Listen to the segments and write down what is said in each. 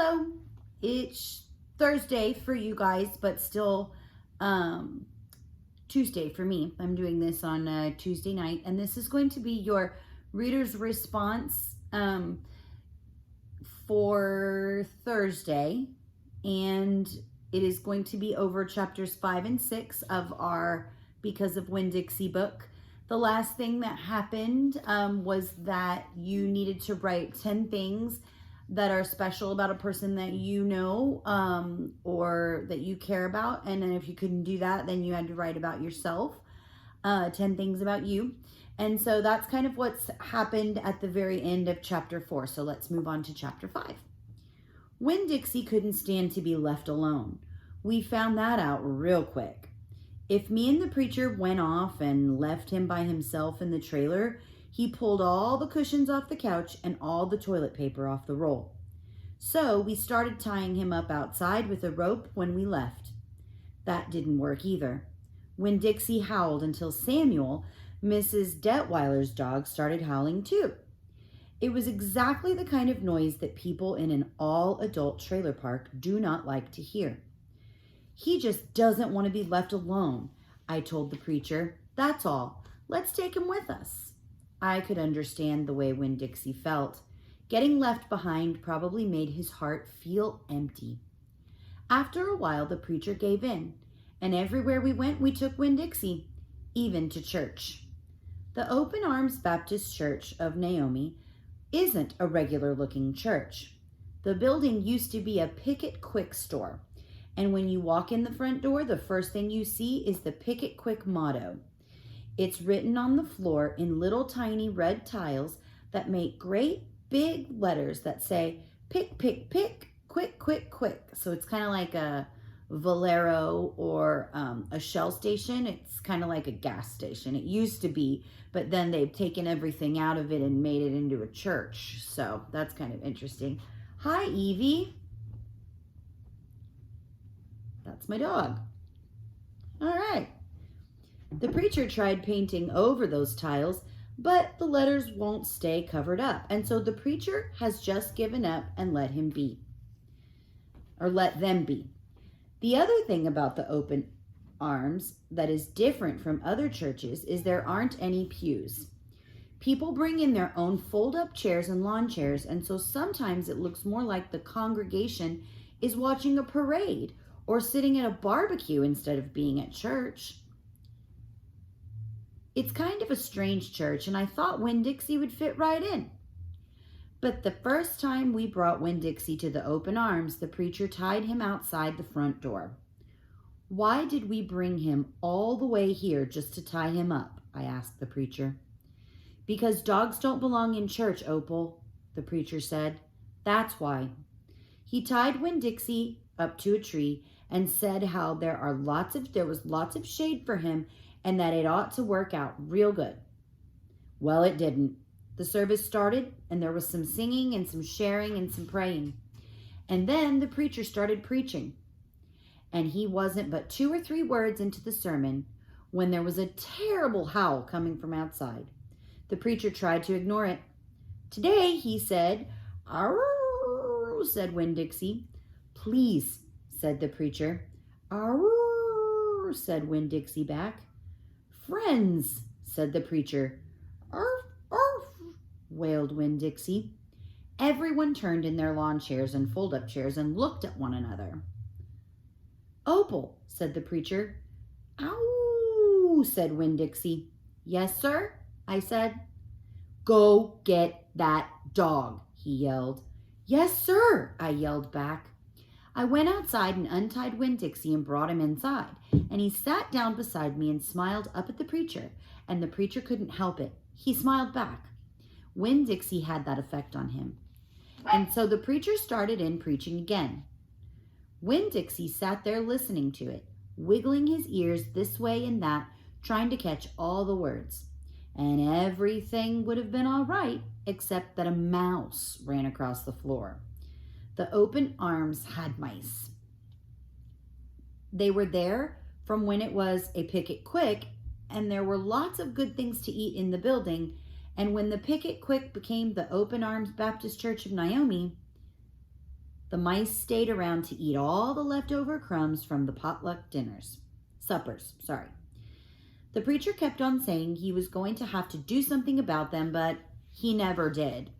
Hello, it's Thursday for you guys, but still Tuesday for me. I'm doing this on Tuesday night, and this is going to be your reader's response for Thursday, and it is going to be over chapters 5 and 6 of our Because of Winn Dixie book. The last thing that happened was that you needed to write 10 things that are special about a person that you know or that you care about. And then if you couldn't do that, then you had to write about yourself, 10 things about you. And so that's kind of what's happened at the very end of chapter 4. So let's move on to chapter 5. Winn Dixie couldn't stand to be left alone. We found that out real quick. If me and the preacher went off and left him by himself in the trailer, he pulled all the cushions off the couch and all the toilet paper off the roll. So we started tying him up outside with a rope when we left. That didn't work either. Winn Dixie howled until Samuel, Mrs. Detweiler's dog, started howling too. It was exactly the kind of noise that people in an all-adult trailer park do not like to hear. He just doesn't want to be left alone, I told the preacher. That's all. Let's take him with us. I could understand the way Winn Dixie felt. Getting left behind probably made his heart feel empty. After a while, the preacher gave in, and everywhere we went, we took Winn Dixie, even to church. The Open Arms Baptist Church of Naomi isn't a regular-looking church. The building used to be a Picket Quick store, and when you walk in the front door, the first thing you see is the Picket Quick motto. It's written on the floor in little tiny red tiles that make great big letters that say, pick, pick, pick, quick, quick, quick. So it's kind of like a Valero or a Shell station. It's kind of like a gas station. It used to be, but then they've taken everything out of it and made it into a church. So that's kind of interesting. Hi, Evie. That's my dog. All right. The preacher tried painting over those tiles, but the letters won't stay covered up. And so the preacher has just given up and let him be. Or let them be. The other thing about the Open Arms that is different from other churches is there aren't any pews. People bring in their own fold-up chairs and lawn chairs, and so sometimes it looks more like the congregation is watching a parade or sitting at a barbecue instead of being at church. It's kind of a strange church, and I thought Winn Dixie would fit right in. But the first time we brought Winn Dixie to the Open Arms, the preacher tied him outside the front door. Why did we bring him all the way here just to tie him up? I asked the preacher. Because dogs don't belong in church, Opal, the preacher said. That's why. He tied Winn Dixie up to a tree and said how there was lots of shade for him and that it ought to work out real good. Well, it didn't. The service started, and there was some singing and some sharing and some praying. And then the preacher started preaching. And he wasn't but 2 or 3 words into the sermon when there was a terrible howl coming from outside. The preacher tried to ignore it. Today, he said, "Arrrr," said Winn Dixie. Please, said the preacher. "Arrrr," said Winn Dixie back. Friends, said the preacher. "Arf, arf," wailed Winn Dixie. Everyone turned in their lawn chairs and fold-up chairs and looked at one another. Opal, said the preacher. Ow, said Winn Dixie. Yes, sir, I said. Go get that dog, he yelled. Yes, sir, I yelled back. I went outside and untied Winn Dixie and brought him inside, and he sat down beside me and smiled up at the preacher, and the preacher couldn't help it. He smiled back. Winn Dixie had that effect on him. And so the preacher started in preaching again. Winn Dixie sat there listening to it, wiggling his ears this way and that, trying to catch all the words. And everything would have been all right, except that a mouse ran across the floor. The Open Arms had mice. They were there from when it was a Picket Quick, and there were lots of good things to eat in the building. And when the Picket Quick became the Open Arms Baptist Church of Naomi, The mice stayed around to eat all the leftover crumbs from the potluck suppers. The preacher kept on saying he was going to have to do something about them, but he never did.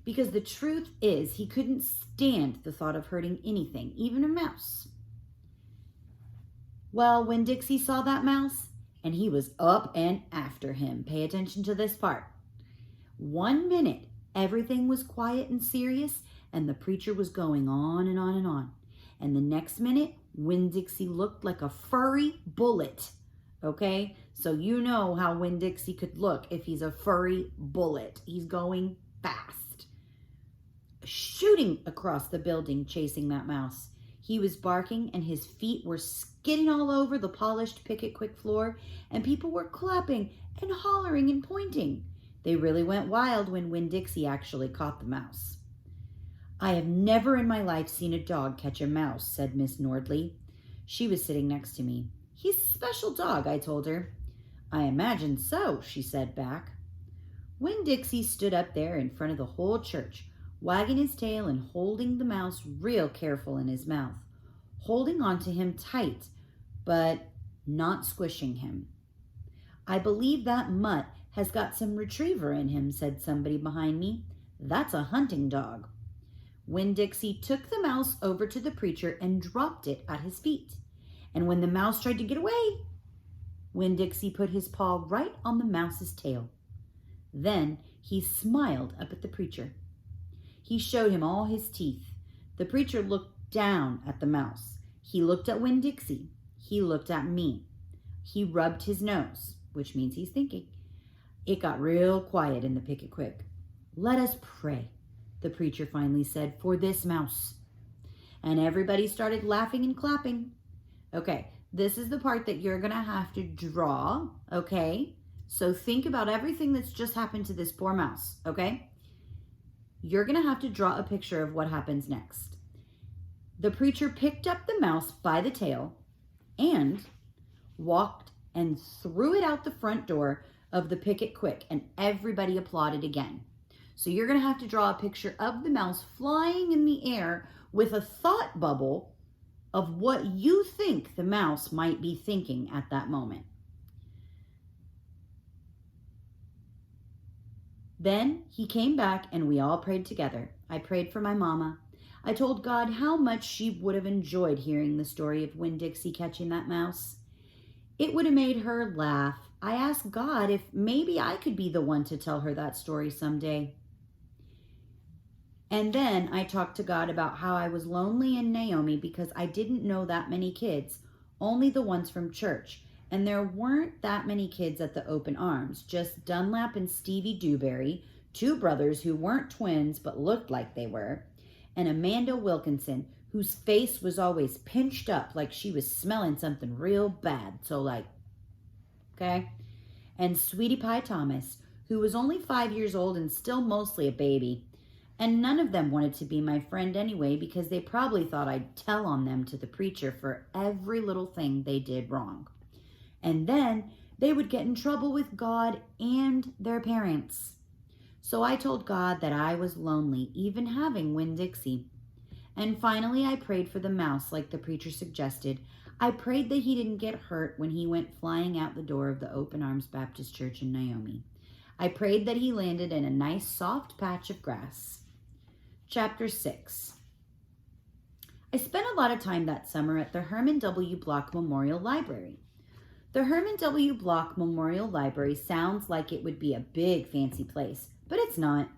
Because the truth is, he couldn't stand the thought of hurting anything, even a mouse. Well, when Dixie saw that mouse, and he was up and after him, pay attention to this part. 1 minute, everything was quiet and serious, and the preacher was going on and on and on. And the next minute, Winn-Dixie looked like a furry bullet. Okay? So you know how Winn-Dixie could look if he's a furry bullet. He's going fast, shooting across the building, chasing that mouse. He was barking, and his feet were skidding all over the polished Picket Quick floor, and people were clapping and hollering and pointing. They really went wild when Winn-Dixie actually caught the mouse. "I have never in my life seen a dog catch a mouse," said Miss Nordley. She was sitting next to me. "He's a special dog," I told her. "I imagine so," she said back. Winn-Dixie stood up there in front of the whole church, wagging his tail and holding the mouse real careful in his mouth, holding on to him tight, but not squishing him. "I believe that mutt has got some retriever in him," said somebody behind me. "That's a hunting dog." Winn-Dixie took the mouse over to the preacher and dropped it at his feet. And when the mouse tried to get away, Winn-Dixie put his paw right on the mouse's tail. Then he smiled up at the preacher. He showed him all his teeth. The preacher looked down at the mouse. He looked at Winn-Dixie. He looked at me. He rubbed his nose, which means he's thinking. It got real quiet in the Picket Quick. "Let us pray," the preacher finally said, "for this mouse." And everybody started laughing and clapping. Okay, this is the part that you're going to have to draw, okay? So think about everything that's just happened to this poor mouse, okay? You're going to have to draw a picture of what happens next. The preacher picked up the mouse by the tail and walked and threw it out the front door of the Picket Quick, and everybody applauded again. So you're going to have to draw a picture of the mouse flying in the air with a thought bubble of what you think the mouse might be thinking at that moment. Then he came back and we all prayed together. I prayed for my mama. I told God how much she would have enjoyed hearing the story of Winn-Dixie catching that mouse. It would have made her laugh. I asked God if maybe I could be the one to tell her that story someday. And then I talked to God about how I was lonely in Naomi because I didn't know that many kids, only the ones from church. And there weren't that many kids at the Open Arms, just Dunlap and Stevie Dewberry, two brothers who weren't twins but looked like they were, and Amanda Wilkinson, whose face was always pinched up like she was smelling something real bad. So okay? And Sweetie Pie Thomas, who was only 5 years old and still mostly a baby. And none of them wanted to be my friend anyway because they probably thought I'd tell on them to the preacher for every little thing they did wrong. And then they would get in trouble with God and their parents. So I told God that I was lonely, even having Winn-Dixie. And finally, I prayed for the mouse like the preacher suggested. I prayed that he didn't get hurt when he went flying out the door of the Open Arms Baptist Church in Naomi. I prayed that he landed in a nice soft patch of grass. Chapter 6. I spent a lot of time that summer at the Herman W. Block Memorial Library. The Herman W. Block Memorial Library sounds like it would be a big fancy place, but it's not.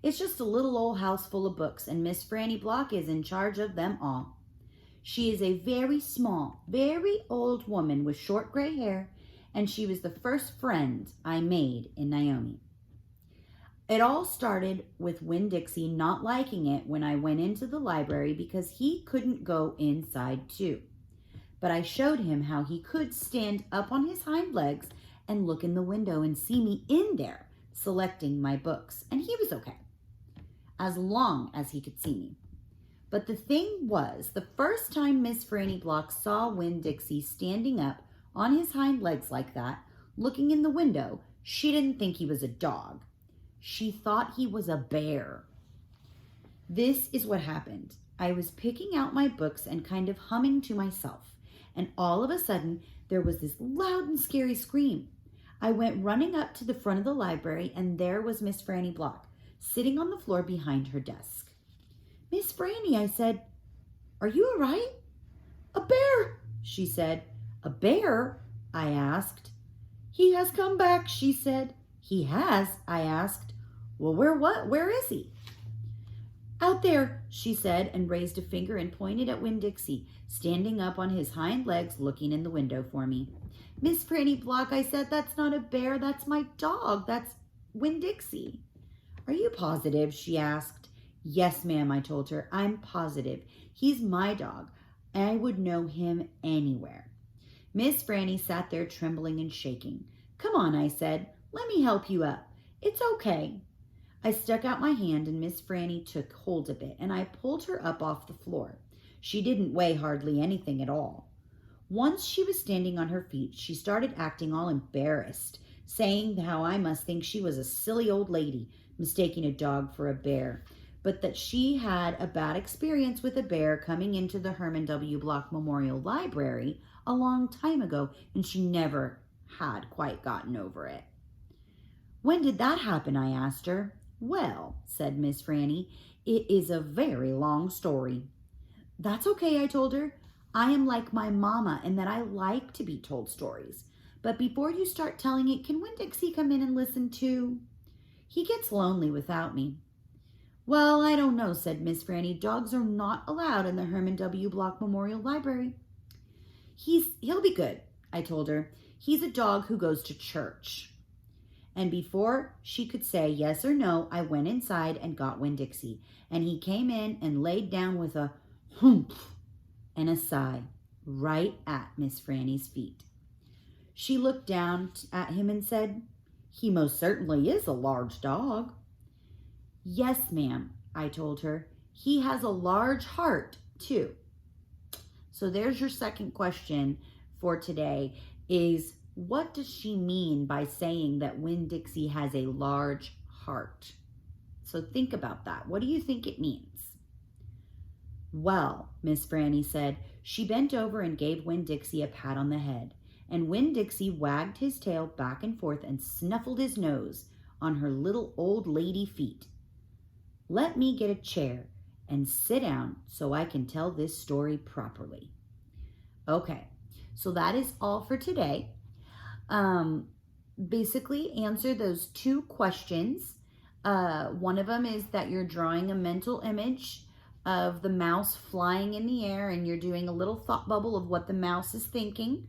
It's just a little old house full of books, and Miss Franny Block is in charge of them all. She is a very small, very old woman with short gray hair, and she was the first friend I made in Naomi. It all started with Winn-Dixie not liking it when I went into the library because he couldn't go inside too. But I showed him how he could stand up on his hind legs and look in the window and see me in there selecting my books, and he was okay, as long as he could see me. But the thing was, the first time Miss Franny Block saw Winn-Dixie standing up on his hind legs like that, looking in the window, she didn't think he was a dog. She thought he was a bear. This is what happened. I was picking out my books and kind of humming to myself, and all of a sudden there was this loud and scary scream. I went running up to the front of the library, and there was Miss Franny Block, sitting on the floor behind her desk. "Miss Franny," I said, "are you all right?" "A bear," she said. "A bear?" I asked. "He has come back," she said. "He has?" I asked. "Well, where is he?" "Out there," she said, and raised a finger and pointed at Winn Dixie, standing up on his hind legs looking in the window for me. "Miss Franny Block," I said, "that's not a bear, that's my dog. That's Winn Dixie." "Are you positive?" she asked. "Yes, ma'am," I told her. "I'm positive. He's my dog. I would know him anywhere." Miss Franny sat there trembling and shaking. "Come on," I said. "Let me help you up. It's okay." I stuck out my hand and Miss Franny took hold of it, and I pulled her up off the floor. She didn't weigh hardly anything at all. Once she was standing on her feet, she started acting all embarrassed, saying how I must think she was a silly old lady, mistaking a dog for a bear, but that she had a bad experience with a bear coming into the Herman W. Block Memorial Library a long time ago, and she never had quite gotten over it. "When did that happen?" I asked her. "Well," said Miss Franny, "it is a very long story." "That's okay," I told her. "I am like my mama in that I like to be told stories. But before you start telling it, can Winn Dixie come in and listen too? He gets lonely without me." "Well, I don't know," said Miss Franny. "Dogs are not allowed in the Herman W. Block Memorial Library." He'll be good," I told her. "He's a dog who goes to church." And before she could say yes or no, I went inside and got Winn Dixie, and he came in and laid down with a humph and a sigh right at Miss Franny's feet. She looked down at him and said, "He most certainly is a large dog." "Yes, ma'am," I told her. "He has a large heart, too." So there's your second question for today is, what does she mean by saying that Winn Dixie has a large heart? So think about that. What do you think it means? "Well," Miss Franny said, she bent over and gave Winn Dixie a pat on the head, and Winn Dixie wagged his tail back and forth and snuffled his nose on her little old lady feet. "Let me get a chair and sit down so I can tell this story properly." Okay, so that is all for today. Basically answer those two questions. One of them is that you're drawing a mental image of the mouse flying in the air, and you're doing a little thought bubble of what the mouse is thinking.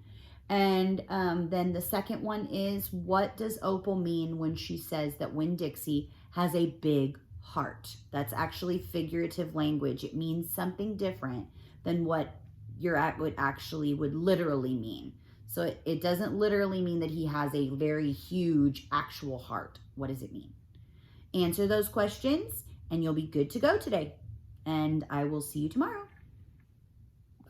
And then the second one is, what does Opal mean when she says that Winn Dixie has a big heart? That's actually figurative language. It means something different than what would literally mean. So it doesn't literally mean that he has a very huge actual heart. What does it mean? Answer those questions and you'll be good to go today. And I will see you tomorrow.